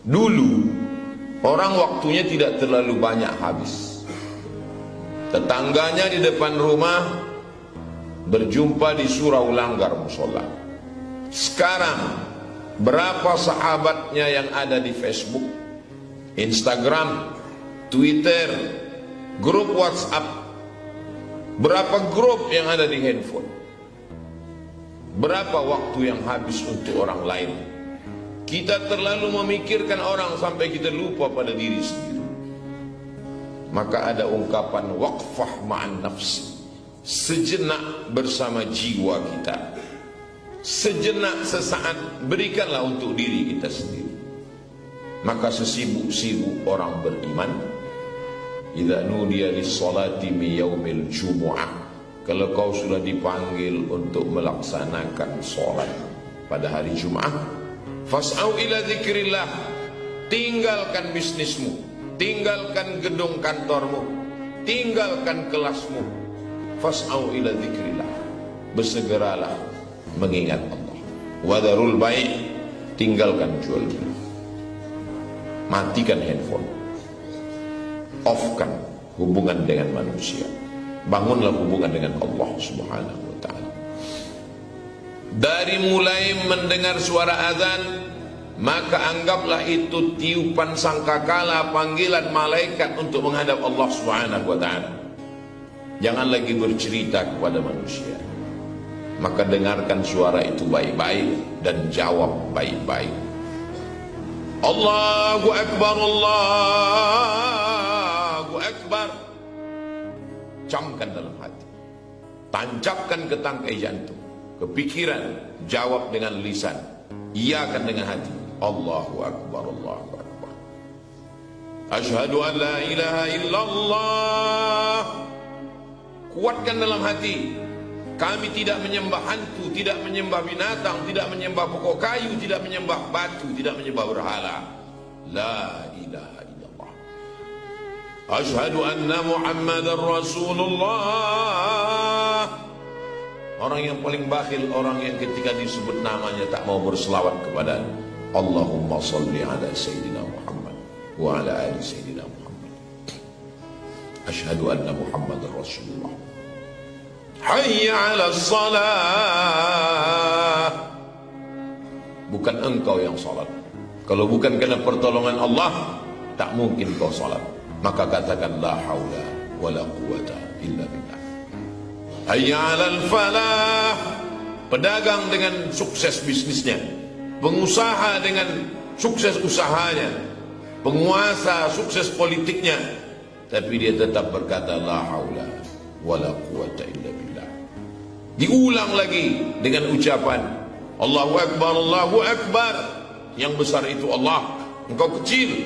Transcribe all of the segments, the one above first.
Dulu orang waktunya tidak terlalu banyak habis. Tetangganya di depan rumah berjumpa di surau langgar musola. Sekarang berapa sahabatnya yang ada di Facebook, Instagram, Twitter, grup WhatsApp, berapa grup yang ada di handphone, berapa waktu yang habis untuk orang lain. Kita terlalu memikirkan orang sampai kita lupa pada diri sendiri. Maka ada ungkapan waqfah ma'an nafsi, sejenak bersama jiwa kita, sejenak sesaat berikanlah untuk diri kita sendiri. Maka sesibuk-sibuk orang beriman, idza nudiya lis-salati min yaumil jumu'ah, kalau kau sudah dipanggil untuk melaksanakan salat pada hari Jumat, fas'au ila dzikrillah, tinggalkan bisnismu, tinggalkan gedung kantormu, tinggalkan kelasmu, fas'au ila dzikrillah, bersegeralah mengingat Allah. Wadarul bai', tinggalkan jual beli. Matikan handphone, offkan hubungan dengan manusia, bangunlah hubungan dengan Allah Subhanahu wa ta'ala. Dari mulai mendengar suara azan, maka anggaplah itu tiupan sangkakala panggilan malaikat untuk menghadap Allah Subhanahu wa ta'ala. Jangan lagi bercerita kepada manusia, maka dengarkan suara itu baik-baik dan jawab baik-baik. Allahu Akbar, Allahu Akbar. Camkan dalam hati, tancapkan ke tangkai jantung, ke pikiran, jawab dengan lisan, iyakan dengan hati. Allahu Akbar, Allahu Akbar. Asyhadu an la ilaha illallah. Kuatkan dalam hati, kami tidak menyembah hantu, tidak menyembah binatang, tidak menyembah pokok kayu, tidak menyembah batu, tidak menyembah berhala. La ilaha illallah. Asyhadu anna Muhammadar Rasulullah. Orang yang paling bakhil, orang yang ketika disebut namanya tak mau berselawat kepada Allahumma salli ala Sayyidina Muhammad wa ala ali Sayyidina Muhammad. Asyhadu anna Muhammadar Rasulullah. Hayya ala salah. Bukan engkau yang salat. Kalau bukan karena pertolongan Allah, tak mungkin kau salat. Maka katakan la haula wala quwata illa billah. Hayya alal falah. Pedagang dengan sukses bisnisnya, pengusaha dengan sukses usahanya, penguasa sukses politiknya, tapi dia tetap berkata la haula wala quwata illa billah. Diulang lagi dengan ucapan Allahu Akbar, Allahu Akbar. Yang besar itu Allah, engkau kecil,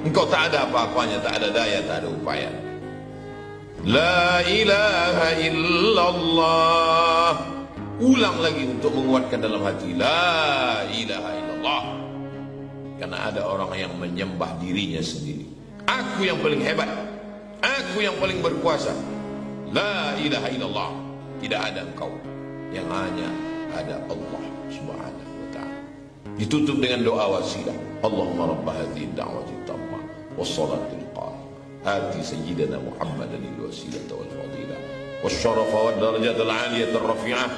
engkau tak ada apa-apanya, tak ada daya, tak ada upaya. La ilaha illallah. Ulang lagi untuk menguatkan dalam hati la ilaha illallah. Karena ada orang yang menyembah dirinya sendiri. Aku yang paling hebat, aku yang paling berkuasa. La ilaha illallah. Tidak ada engkau, yang hanya ada Allah Subhanahu wa ta'ala. Ditutup dengan doa wasilah. Allahumma rabba hadhihi da'wati tammah was-salatil qa'imah ati sayyidina Muhammadan al-wasilata wal fadilah wasyarafa wad darajatal 'aliyatar rafi'ah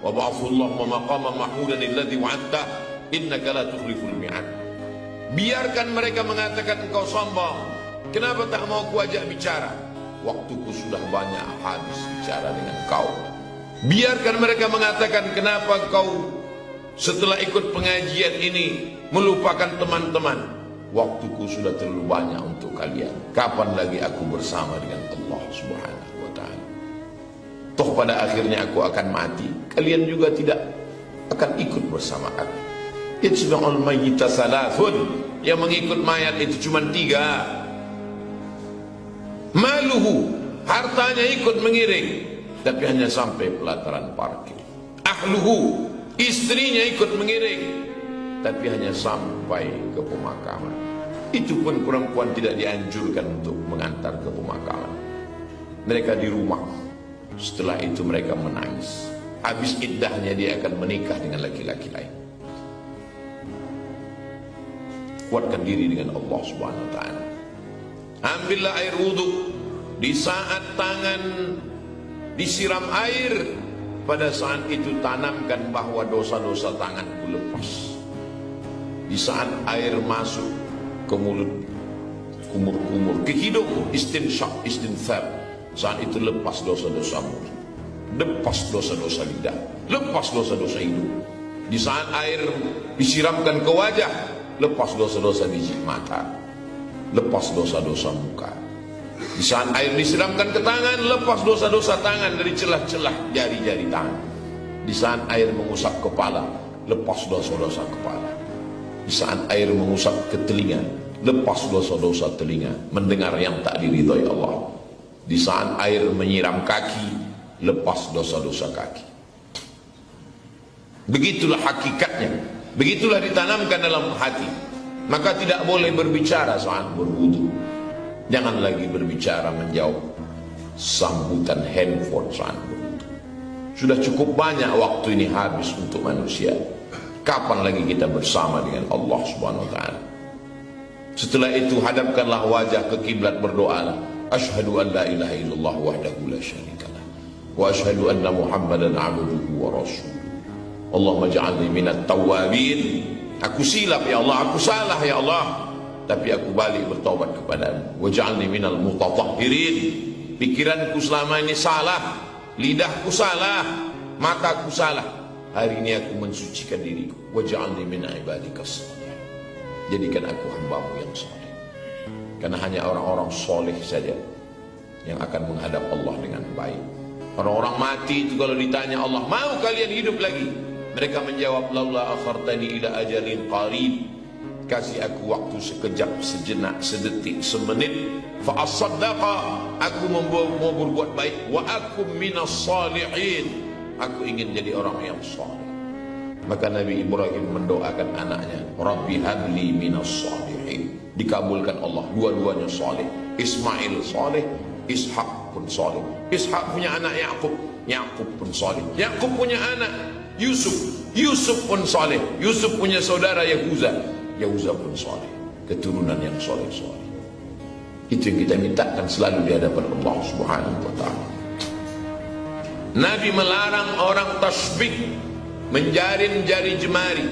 wa ba'athu Allahumma maqaman mahmudan alladhi wa'adta innaka la tukhliful mi'ad. Biarkan mereka mengatakan engkau sombong, kenapa tak mau kuajak bicara? Waktuku sudah banyak habis bicara dengan kau. Biarkan mereka mengatakan kenapa kau setelah ikut pengajian ini melupakan teman-teman. Waktuku sudah terlalu banyak untuk kalian. Kapan lagi aku bersama dengan Allah Subhanahu wa ta'ala? Toh pada akhirnya aku akan mati, kalian juga tidak akan ikut bersama aku. Itba'ul mayyita salathun. Yang mengikut mayat itu cuma 3. Maluhu, hartanya ikut mengiring, tapi hanya sampai pelataran parkir. Ahluhu, istrinya ikut mengiring, tapi hanya sampai ke pemakaman. Itu pun perempuan tidak dianjurkan untuk mengantar ke pemakaman. Mereka di rumah. Setelah itu mereka menangis. Habis iddahnya dia akan menikah dengan laki-laki lain. Kuatkan diri dengan Allah Subhanahu wa taala. Ambillah air wudu. Di saat tangan disiram air, pada saat itu tanamkan bahwa dosa-dosa tanganku lepas. Di saat air masuk ke mulut, kumur-kumur, ke hidung, istinsyaq, istinthar, saat itu lepas dosa-dosamu, lepas dosa-dosa lidah, lepas dosa-dosa hidung. Di saat air disiramkan ke wajah, lepas dosa-dosa biji mata, lepas dosa-dosa muka. Di saat air disiramkan ke tangan, lepas dosa-dosa tangan dari celah-celah jari-jari tangan. Di saat air mengusap kepala, lepas dosa-dosa kepala. Di saat air mengusap ke telinga, lepas dosa-dosa telinga, mendengar yang tak diridhai Allah. Di saat air menyiram kaki, lepas dosa-dosa kaki. Begitulah hakikatnya, begitulah ditanamkan dalam hati. Maka tidak boleh berbicara saat berwudu. Jangan lagi berbicara menjawab sambutan handphone saat berwudu. Sudah cukup banyak waktu ini habis untuk manusia. Kapan lagi kita bersama dengan Allah Subhanahu wa taala? Setelah itu hadapkanlah wajah ke kiblat, berdoalah. Asyhadu an la ilaha illallah wahdahu la syarikalah wa asyhadu anna Muhammadan abduhu wa rasuluh. Allahumma ja'alni minat tawwabin. Aku silap ya Allah, aku salah ya Allah, tapi aku balik bertaubat kepadamu. Waj'alni minal mutatahhirin. Pikiranku selama ini salah, lidahku salah, mataku salah. Hari ini aku mensucikan diriku. Waj'alni min ibadikas salih. Jadikan aku hambamu yang saleh. Karena hanya orang-orang soleh saja yang akan menghadap Allah dengan baik. Orang-orang mati itu kalau ditanya Allah, mau kalian hidup lagi? Mereka menjawab, laula akhartani ila ajalin qarib. Kasih aku waktu sekejap, sejenak, sedetik, semenit. Fa asaddaqa, aku mau berbuat baik. Wa akum minas salihin, aku ingin jadi orang yang saleh. Maka Nabi Ibrahim mendoakan anaknya, Rabbi habli minas salihin. Dikabulkan Allah, dua-duanya saleh. Ismail saleh, Ishak pun saleh. Ishak punya anak Yakub, Yakub pun saleh. Yakub punya anak Yusuf, Yusuf pun saleh. Yusuf punya saudara Yahuza, Yahuza pun saleh. Keturunan yang saleh-saleh. Itu yang kita mintakan selalu di hadapan Allah Subhanahu wa taala. Nabi melarang orang tasbih, menjalin jari jemari,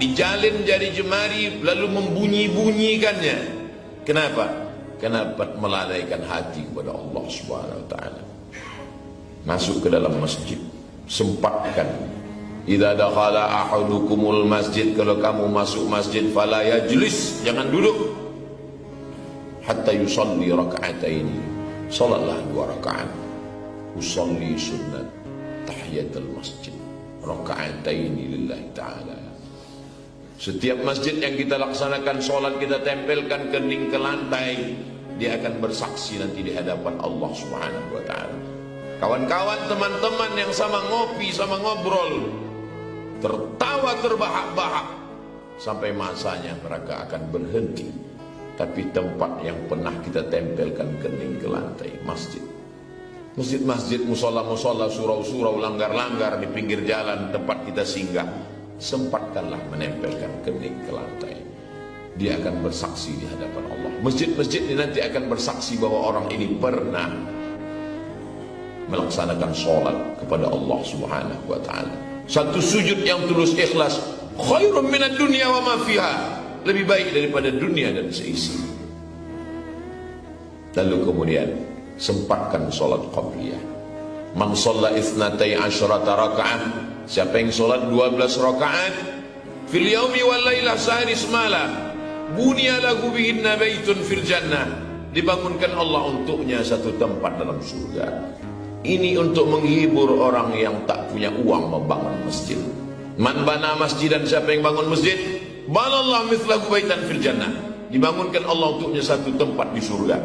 dijalin jari jemari lalu membunyi-bunyikannya. Kenapa? Karena melalaikan hati kepada Allah Subhanahu wa taala. Masuk ke dalam masjid, sempatkan. Idza dakhala ahadukumul masjid, kalau kamu masuk masjid, fala yajlis, jangan duduk. Hatta yusalli raka'ataini, salatlah 2 rakaat. Usalli sunnat tahiyatul masjid raka'ataini lillahi ta'ala. Setiap masjid yang kita laksanakan solat, kita tempelkan kening ke lantai, dia akan bersaksi nanti di hadapan Allah Subhanahu wa taala. Kawan-kawan, teman-teman yang sama ngopi, sama ngobrol, tertawa terbahak-bahak, sampai masanya mereka akan berhenti. Tapi tempat yang pernah kita tempelkan kening ke lantai, masjid. Masjid-masjid, musola-musola, surau-surau, langgar-langgar di pinggir jalan tempat kita singgah, sempatkanlah menempelkan kening ke lantai. Dia akan bersaksi di hadapan Allah. Masjid-masjid ini nanti akan bersaksi bahwa orang ini pernah melaksanakan sholat kepada Allah Subhanahu wa ta'ala. Satu sujud yang tulus ikhlas, khairum minad dunya wa ma fiha, lebih baik daripada dunia dan seisi. Lalu kemudian sempatkan solat qabliyah. Man shalla itsnatai asyrata raka'ah, siapa yang solat 12 rakaat, fil yaumi wal lailah, sehari semalam, bunya lahu bihinna baitun fil jannah, dibangunkan Allah untuknya satu tempat dalam surga. Ini untuk menghibur orang yang tak punya uang membangun masjid. Man bana masjidan, siapa yang bangun masjid, balallah mithlahu baitan fil jannah, dibangunkan Allah untuknya satu tempat di surga.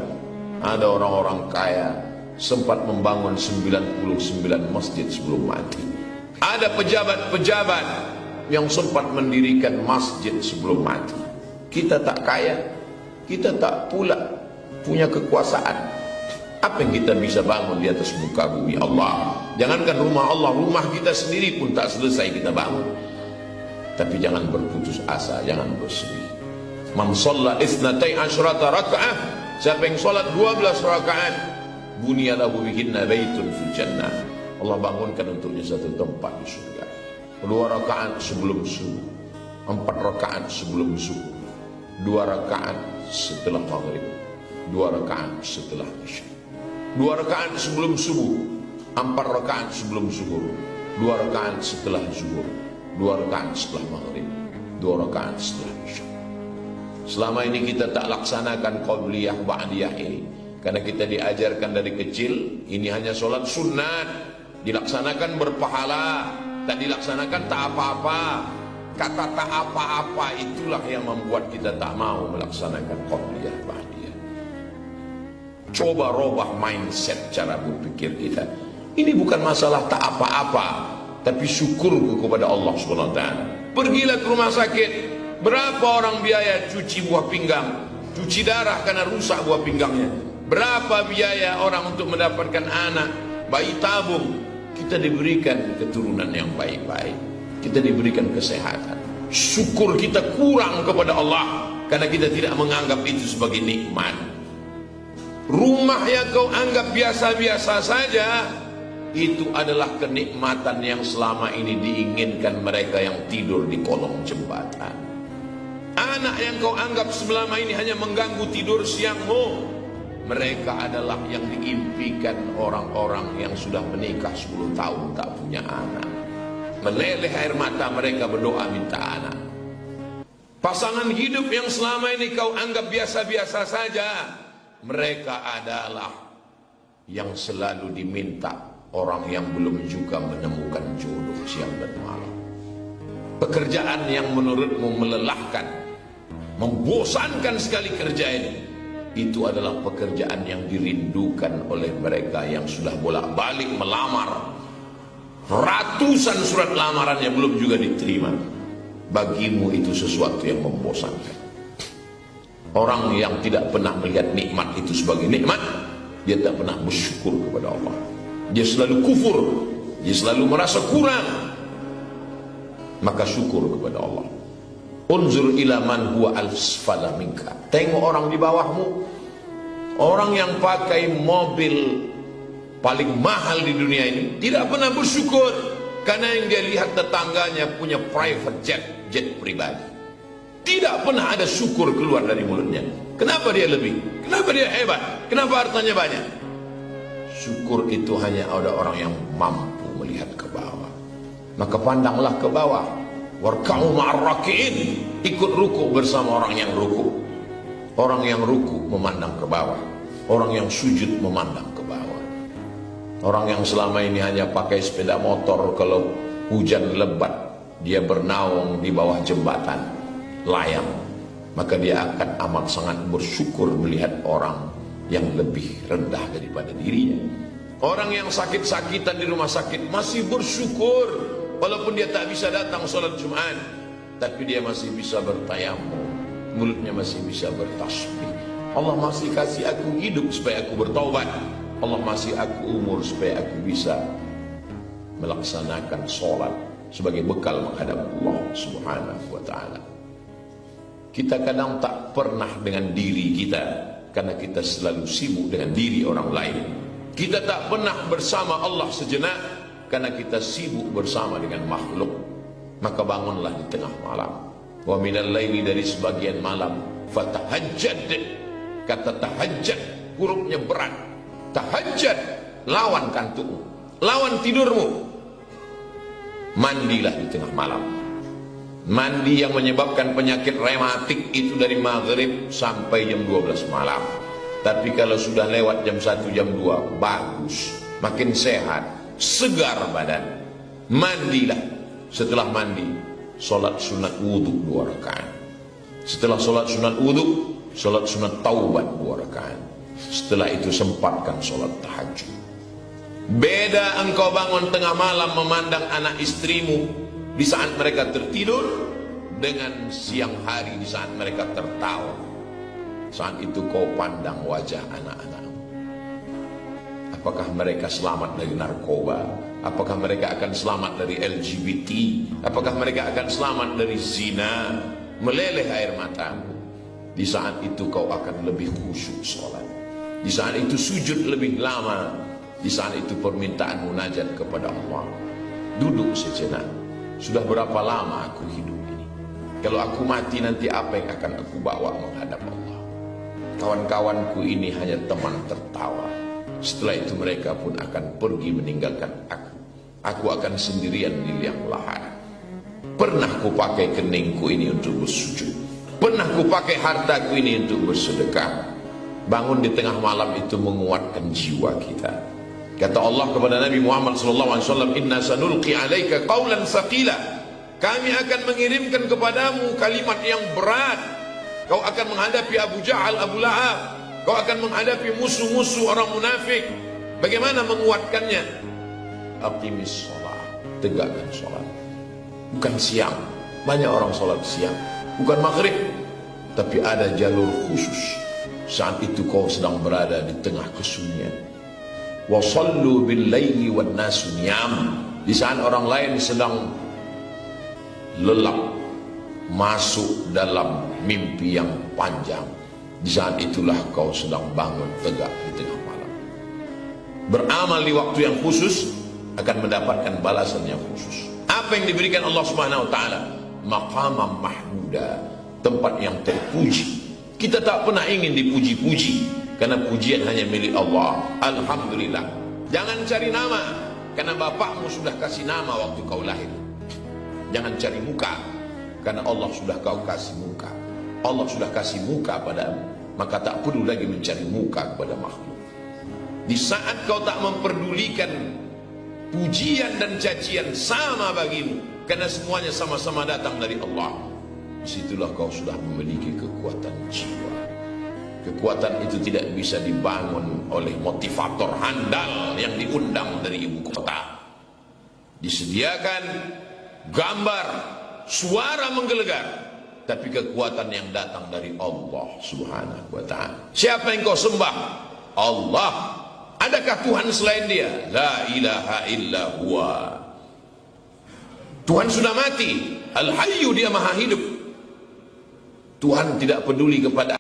Ada orang-orang kaya sempat membangun 99 masjid sebelum mati. Ada pejabat-pejabat yang sempat mendirikan masjid sebelum mati. Kita tak kaya, kita tak pula punya kekuasaan. Apa yang kita bisa bangun di atas muka bumi Allah? Jangankan rumah Allah, rumah kita sendiri pun tak selesai kita bangun. Tapi jangan berputus asa, jangan bersedih. Man shalla itsnatai asyrata raka'ah, siapa yang salat 12 rakaat, bunya lahu bihinna baitun fil jannah, Allah bangunkan untuknya satu tempat di surga. 2 rakaat sebelum subuh, 4 rakaat sebelum subuh, 2 rakaat setelah maghrib, 2 rakaat setelah isya. 2 rakaat sebelum subuh, 4 rakaat sebelum zuhur, 2 rakaat setelah zuhur, 2 rakaat setelah maghrib, 2 rakaat setelah isya. Selama ini kita tak laksanakan qabliyah ba'diyah ini, karena kita diajarkan dari kecil ini hanya solat sunat, dilaksanakan berpahala, tak dilaksanakan tak apa-apa. Kata tak apa-apa itulah yang membuat kita tak mau melaksanakan qabliyah ba'diyah. Coba robah mindset cara berpikir kita. Ini bukan masalah tak apa-apa, tapi syukur kepada Allah SWT. Pergilah ke rumah sakit, berapa orang biaya cuci buah pinggang, cuci darah karena rusak buah pinggangnya. Berapa biaya orang untuk mendapatkan anak, bayi tabung. Kita diberikan keturunan yang baik-baik, kita diberikan kesehatan. Syukur kita kurang kepada Allah karena kita tidak menganggap itu sebagai nikmat. Rumah yang kau anggap biasa-biasa saja, itu adalah kenikmatan yang selama ini diinginkan mereka yang tidur di kolong jembatan. Anak yang kau anggap selama ini hanya mengganggu tidur siangmu, mereka adalah yang diimpikan orang-orang yang sudah menikah 10 tahun tak punya anak. Meleleh air mata mereka berdoa minta anak. Pasangan hidup yang selama ini kau anggap biasa-biasa saja, mereka adalah yang selalu diminta orang yang belum juga menemukan jodoh siang dan malam. Pekerjaan yang menurutmu melelahkan, membosankan sekali kerja ini, itu adalah pekerjaan yang dirindukan oleh mereka yang sudah bolak-balik melamar. Ratusan surat lamarannya belum juga diterima. Bagimu itu sesuatu yang membosankan. Orang yang tidak pernah melihat nikmat itu sebagai nikmat, dia tak pernah bersyukur kepada Allah. Dia selalu kufur, dia selalu merasa kurang. Maka syukur kepada Allah. Unzur ila man huwa asfala minka. Tengok orang di bawahmu, orang yang pakai mobil paling mahal di dunia ini tidak pernah bersyukur karena yang dia lihat tetangganya punya private jet pribadi. Tidak pernah ada syukur keluar dari mulutnya. Kenapa dia lebih? Kenapa dia hebat? Kenapa hartanya banyak? Syukur itu hanya ada orang yang mampu melihat ke bawah. Maka pandanglah ke bawah. Warka'u ma'ar raki'in. Ikut ruku bersama orang yang ruku. Orang yang ruku memandang ke bawah. Orang yang sujud memandang ke bawah. Orang yang selama ini hanya pakai sepeda motor, kalau hujan lebat dia bernaung di bawah jembatan layang, maka dia akan amat sangat bersyukur melihat orang yang lebih rendah daripada dirinya. Orang yang sakit-sakitan di rumah sakit masih bersyukur, walaupun dia tak bisa datang sholat Jumat, tapi dia masih bisa bertayamum, mulutnya masih bisa bertasbih. Allah masih kasih aku hidup supaya aku bertaubat. Allah masih aku umur supaya aku bisa melaksanakan sholat sebagai bekal menghadap Allah Subhanahu wa ta'ala. Kita kadang tak pernah dengan diri kita karena kita selalu sibuk dengan diri orang lain. Kita tak pernah bersama Allah sejenak karena kita sibuk bersama dengan makhluk. Maka bangunlah di tengah malam. Wa minal laili, dari sebagian malam, fatahajjad. Kata tahajjud hurufnya berat. Tahajjud, lawan kantukmu, lawan tidurmu. Mandilah di tengah malam. Mandi yang menyebabkan penyakit rematik itu dari maghrib sampai jam 12 malam. Tapi kalau sudah lewat jam 1, jam 2, bagus, makin sehat, segar badan. Mandilah. Setelah mandi, solat sunat wudhu 2 rakaat. Setelah solat sunat wudhu, solat sunat taubat 2 rakaat. Setelah itu sempatkan solat tahajud. Beda engkau bangun tengah malam memandang anak istrimu di saat mereka tertidur, dengan siang hari di saat mereka tertawa. Saat itu kau pandang wajah anak-anakmu. Apakah mereka selamat dari narkoba? Apakah mereka akan selamat dari LGBT? Apakah mereka akan selamat dari zina? Meleleh air matamu. Di saat itu kau akan lebih khusyuk sholat. Di saat itu sujud lebih lama. Di saat itu permintaan munajat kepada Allah. Duduk sejenak. Sudah berapa lama aku hidup ini? Kalau aku mati nanti apa yang akan aku bawa menghadap Allah? Kawan-kawanku ini hanya teman tertawa. Setelah itu mereka pun akan pergi meninggalkan aku. Aku akan sendirian di liang lahat. Pernah ku pakai keningku ini untuk bersujud. Pernah ku pakai hartaku ini untuk bersedekah. Bangun di tengah malam itu menguatkan jiwa kita. Kata Allah kepada Nabi Muhammad SAW, Inna sanulqi alaika qawlan thaqila. Kami akan mengirimkan kepadamu kalimat yang berat. Kau akan menghadapi Abu Jahal, Abu Lahab. Kau akan menghadapi musuh-musuh orang munafik. Bagaimana menguatkannya? Aqimis sholat. Tegakkan sholat. Bukan siang. Banyak orang sholat siang. Bukan maghrib. Tapi ada jalur khusus. Saat itu kau sedang berada di tengah kesunyian. Wa sallu bil laili wan nasu niyam. Di saat orang lain sedang lelap masuk dalam mimpi yang panjang, di saat itulah kau sedang bangun tegak di tengah malam. Beramal di waktu yang khusus akan mendapatkan balasan yang khusus. Apa yang diberikan Allah Subhanahu wa taala? Maqamam mahmuda, tempat yang terpuji. Kita tak pernah ingin dipuji-puji, karena pujian hanya milik Allah. Alhamdulillah. Jangan cari nama, karena bapakmu sudah kasih nama waktu kau lahir. Jangan cari muka, karena Allah sudah kau kasih muka. Allah sudah kasih muka padamu, maka tak perlu lagi mencari muka kepada makhluk. Di saat kau tak memperdulikan pujian dan cacian sama bagimu, karena semuanya sama-sama datang dari Allah, disitulah kau sudah memiliki kekuatan jiwa. Kekuatan itu tidak bisa dibangun oleh motivator handal yang diundang dari ibu kota. Disediakan gambar, suara menggelegar, tapi kekuatan yang datang dari Allah Subhanahu wa ta'ala. Siapa yang kau sembah? Allah. Adakah Tuhan selain dia? La ilaha illa huwa. Tuhan sudah mati. Al-Hayyu, dia maha hidup. Tuhan tidak peduli kepada